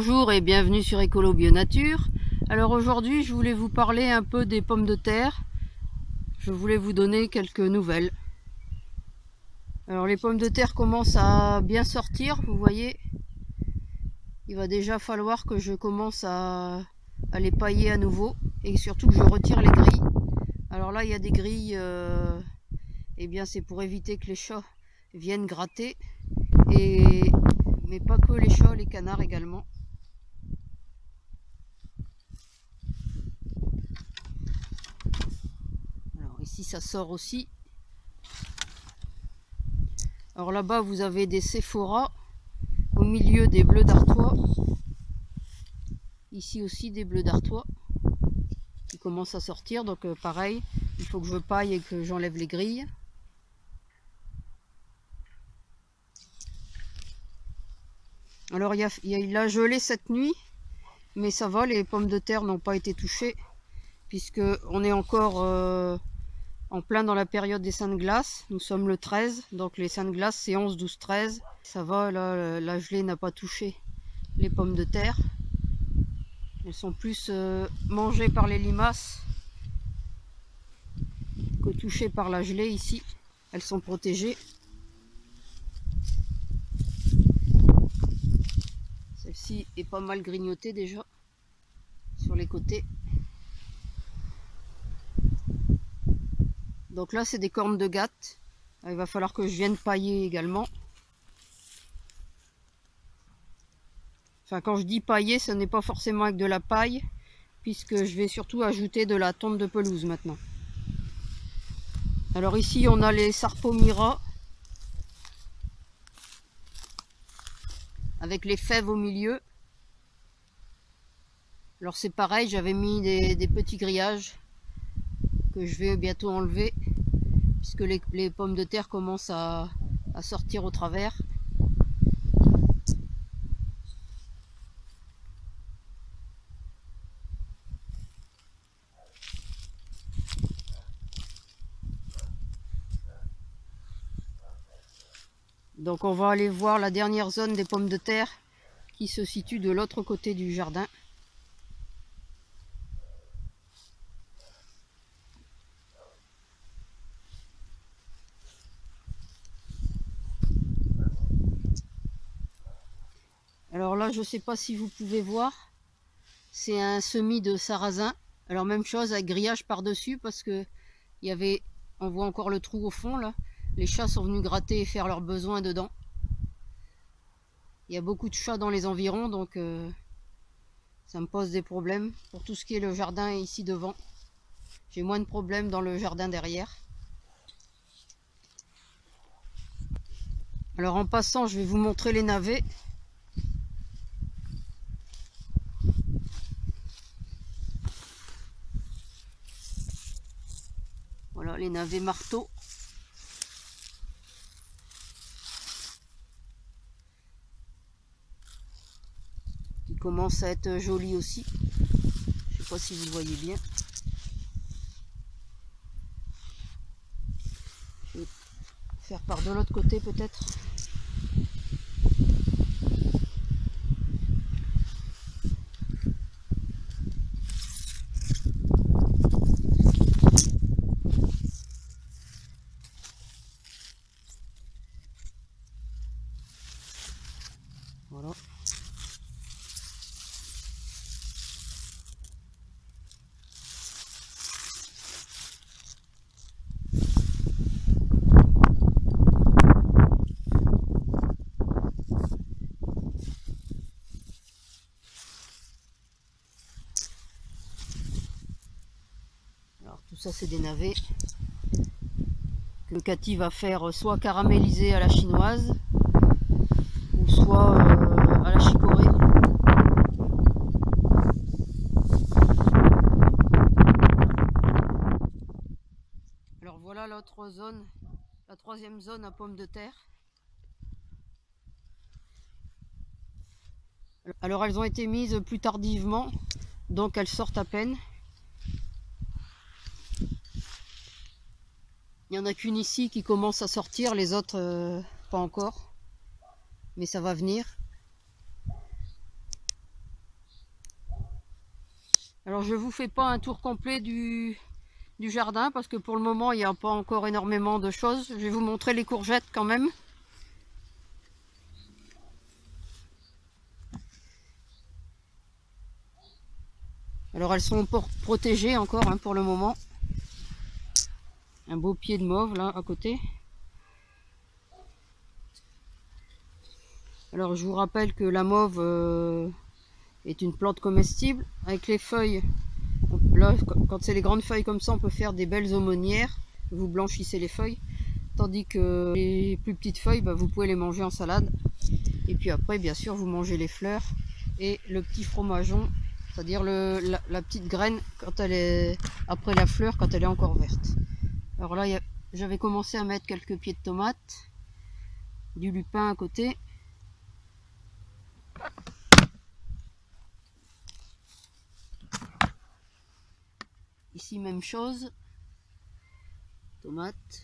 Bonjour et bienvenue sur Écolo Bio Nature. Alors aujourd'hui je voulais vous parler un peu des pommes de terre. Je voulais vous donner quelques nouvelles. Alors les pommes de terre commencent à bien sortir, vous voyez. Il va déjà falloir que je commence à les pailler à nouveau et surtout que je retire les grilles. Alors là il y a des grilles, et bien c'est pour éviter que les chats viennent gratter. Mais pas que les chats, les canards également. Alors ici ça sort aussi. Alors là-bas vous avez des Sephora, au milieu des bleus d'Artois. Ici aussi des bleus d'Artois qui commencent à sortir, donc pareil, il faut que je paille et que j'enlève les grilles. Alors il y a eu la gelée cette nuit, mais ça va, les pommes de terre n'ont pas été touchées, puisque on est encore en plein dans la période des Saintes Glaces. Nous sommes le 13, donc les Saintes Glaces c'est 11, 12, 13. Ça va, là la gelée n'a pas touché les pommes de terre. Elles sont plus mangées par les limaces que touchées par la gelée ici. Elles sont protégées. Celle-ci est pas mal grignotée déjà sur les côtés. Donc là c'est des cornes de gatte. Il va falloir que je vienne pailler également. Enfin, quand je dis pailler, ce n'est pas forcément avec de la paille, puisque je vais surtout ajouter de la tonte de pelouse maintenant. Alors ici on a les Sarpomira avec les fèves au milieu. Alors c'est pareil, j'avais mis des petits grillages que je vais bientôt enlever, puisque les pommes de terre commencent à sortir au travers. Donc on va aller voir la dernière zone des pommes de terre qui se situe de l'autre côté du jardin. Alors là je ne sais pas si vous pouvez voir, c'est un semis de sarrasin. Alors même chose avec grillage par dessus, parce que on voit encore le trou au fond là. Les chats sont venus gratter et faire leurs besoins dedans. Il y a beaucoup de chats dans les environs, donc ça me pose des problèmes. Pour tout ce qui est le jardin ici devant, j'ai moins de problèmes dans le jardin derrière. Alors en passant, je vais vous montrer les navets. Voilà les navets marteaux. Qui commencent à être jolis aussi. Je ne sais pas si vous le voyez bien. Je vais faire par de l'autre côté peut-être. Voilà. Alors tout ça c'est des navets que Cathy va faire soit caraméliser à la chinoise ou soit à la chicorée. Alors voilà l'autre zone, la troisième zone à pommes de terre. Alors elles ont été mises plus tardivement, donc elles sortent à peine. Il n'y en a qu'une ici qui commence à sortir, les autres pas encore, mais ça va venir. Alors je vous fais pas un tour complet du jardin parce que pour le moment il n'y a pas encore énormément de choses. Je vais vous montrer les courgettes quand même. Alors elles sont protégées encore hein, pour le moment. Un beau pied de mauve là à côté. Alors je vous rappelle que la mauve est une plante comestible avec les feuilles. Là, quand c'est les grandes feuilles comme ça, on peut faire des belles aumônières. Vous blanchissez les feuilles. Tandis que les plus petites feuilles, vous pouvez les manger en salade. Et puis après, bien sûr, vous mangez les fleurs et le petit fromageon, c'est-à-dire la petite graine quand elle est après la fleur, quand elle est encore verte. Alors là, j'avais commencé à mettre quelques pieds de tomates, du lupin à côté. Ici, même chose. Tomates,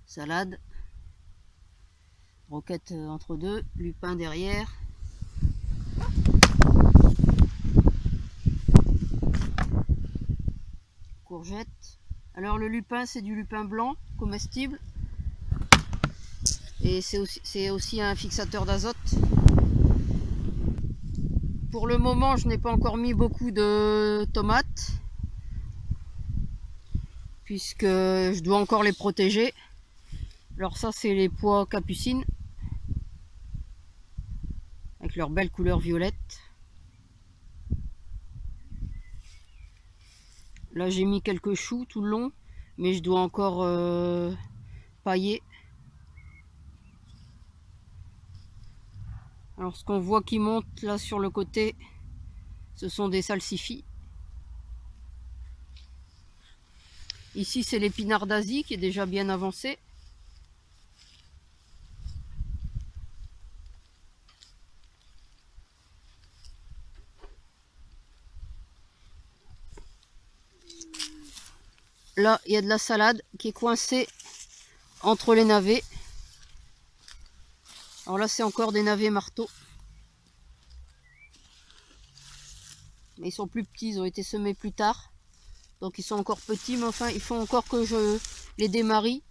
salade, roquette entre deux, lupin derrière. Courgettes. Alors le lupin, c'est du lupin blanc comestible. Et c'est aussi un fixateur d'azote. Pour le moment, je n'ai pas encore mis beaucoup de tomates, puisque je dois encore les protéger. Alors ça, c'est les pois capucines, avec leur belle couleur violette. Là, j'ai mis quelques choux tout le long, mais je dois encore pailler. Alors ce qu'on voit qui monte là sur le côté, ce sont des salsifis. Ici c'est l'épinard d'Asie qui est déjà bien avancé. Là il y a de la salade qui est coincée entre les navets. Alors là c'est encore des navets marteaux. Mais ils sont plus petits, ils ont été semés plus tard. Donc ils sont encore petits, mais enfin il faut encore que je les démarie.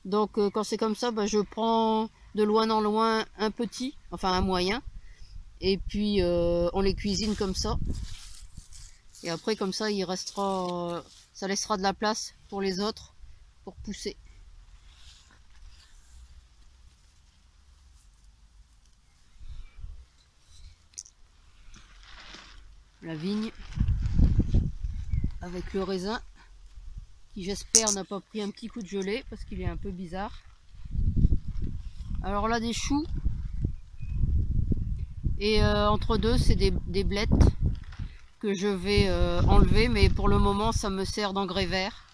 Donc quand c'est comme ça, je prends de loin en loin un petit, enfin un moyen. Et puis on les cuisine comme ça. Et après comme ça il restera, ça laissera de la place pour les autres pour pousser. La vigne avec le raisin qui j'espère n'a pas pris un petit coup de gelée parce qu'il est un peu bizarre. Alors là des choux et entre deux c'est des blettes que je vais enlever, mais pour le moment ça me sert d'engrais vert.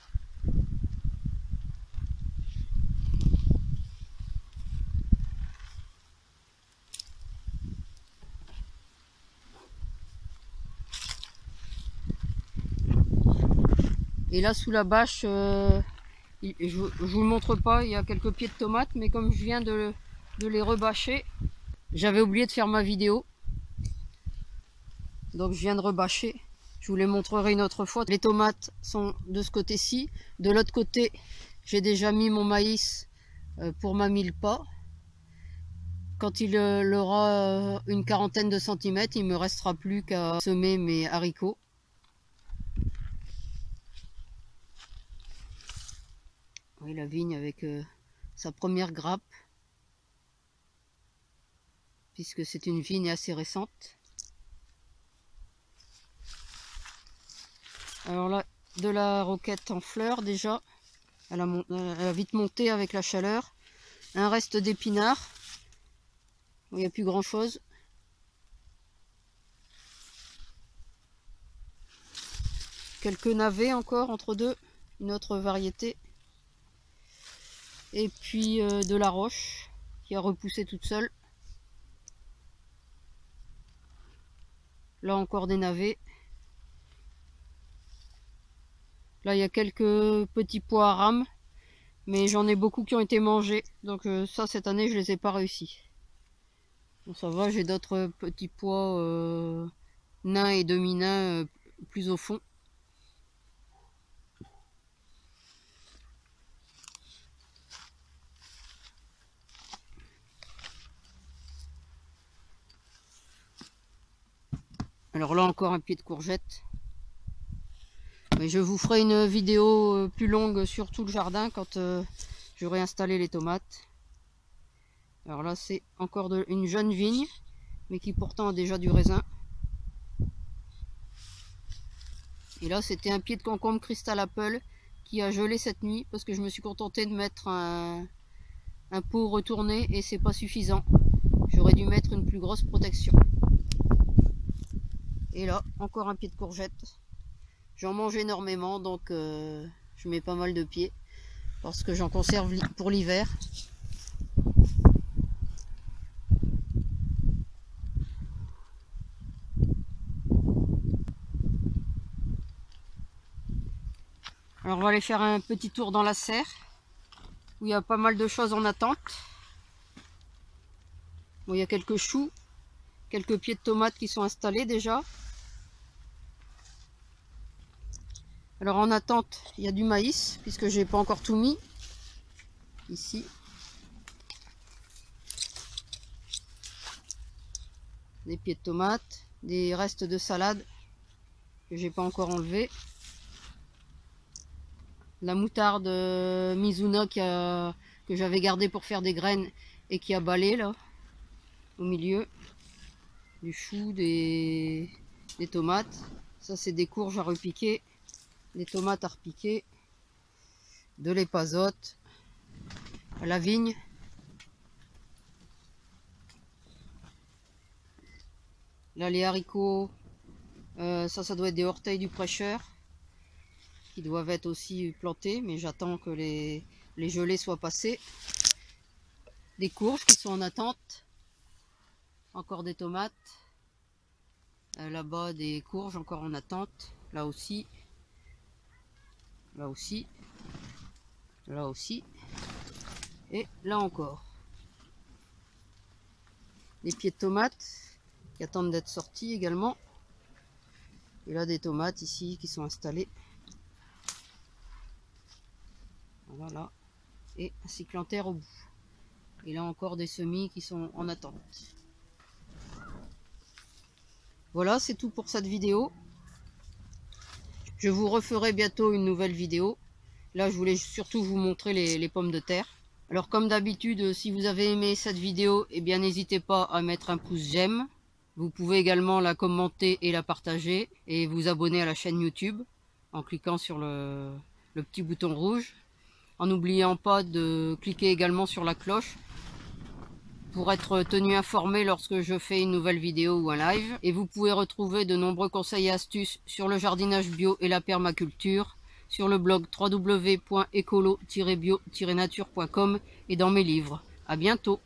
Et là sous la bâche, je vous le montre pas, il y a quelques pieds de tomates, mais comme je viens de les rebâcher, j'avais oublié de faire ma vidéo. Donc je viens de rebâcher. Je vous les montrerai une autre fois. Les tomates sont de ce côté-ci. De l'autre côté, j'ai déjà mis mon maïs pour ma mille-pas. Quand il aura une quarantaine de centimètres, il me restera plus qu'à semer mes haricots. Oui, la vigne avec sa première grappe, puisque c'est une vigne assez récente. Alors là, de la roquette en fleurs déjà, elle a vite monté avec la chaleur. Un reste d'épinards, il n'y a plus grand chose. Quelques navets encore entre deux, une autre variété. Et puis de la roche qui a repoussé toute seule. Là encore des navets. Là il y a quelques petits pois à rames, mais j'en ai beaucoup qui ont été mangés. Donc ça cette année je les ai pas réussi. Bon ça va, j'ai d'autres petits pois nains et demi-nains plus au fond. Alors là encore un pied de courgette. Mais je vous ferai une vidéo plus longue sur tout le jardin quand j'aurai installé les tomates. Alors là c'est encore une jeune vigne, mais qui pourtant a déjà du raisin. Et là c'était un pied de concombre Crystal Apple qui a gelé cette nuit parce que je me suis contentée de mettre un pot retourné et c'est pas suffisant. J'aurais dû mettre une plus grosse protection. Et là encore un pied de courgette. J'en mange énormément, donc je mets pas mal de pieds parce que j'en conserve pour l'hiver. Alors on va aller faire un petit tour dans la serre où il y a pas mal de choses en attente. Bon, il y a quelques choux, quelques pieds de tomates qui sont installés déjà. Alors en attente, il y a du maïs, puisque j'ai pas encore tout mis. Ici. Des pieds de tomates, des restes de salade que j'ai pas encore enlevé. La moutarde Mizuna que j'avais gardé pour faire des graines et qui a balé là, au milieu. Du chou, des tomates. Ça c'est des courges à repiquer. Des tomates à repiquer, de l'épazote, la vigne, là les haricots, ça doit être des orteils du prêcheur qui doivent être aussi plantés, mais j'attends que les gelées soient passées. Des courges qui sont en attente, encore des tomates, là-bas des courges encore en attente, là aussi. Là aussi, là aussi, et là encore. Des pieds de tomates qui attendent d'être sortis également. Et là des tomates ici qui sont installées. Voilà, et un cyclanthère au bout. Et là encore des semis qui sont en attente. Voilà, c'est tout pour cette vidéo. Je vous referai bientôt une nouvelle vidéo. Là, je voulais surtout vous montrer les pommes de terre. Alors, comme d'habitude, si vous avez aimé cette vidéo, eh bien, n'hésitez pas à mettre un pouce j'aime. Vous pouvez également la commenter et la partager et vous abonner à la chaîne YouTube en cliquant sur le petit bouton rouge. En n'oubliant pas de cliquer également sur la cloche pour être tenu informé lorsque je fais une nouvelle vidéo ou un live. Et vous pouvez retrouver de nombreux conseils et astuces sur le jardinage bio et la permaculture sur le blog www.ecolo-bio-nature.com et dans mes livres. À bientôt.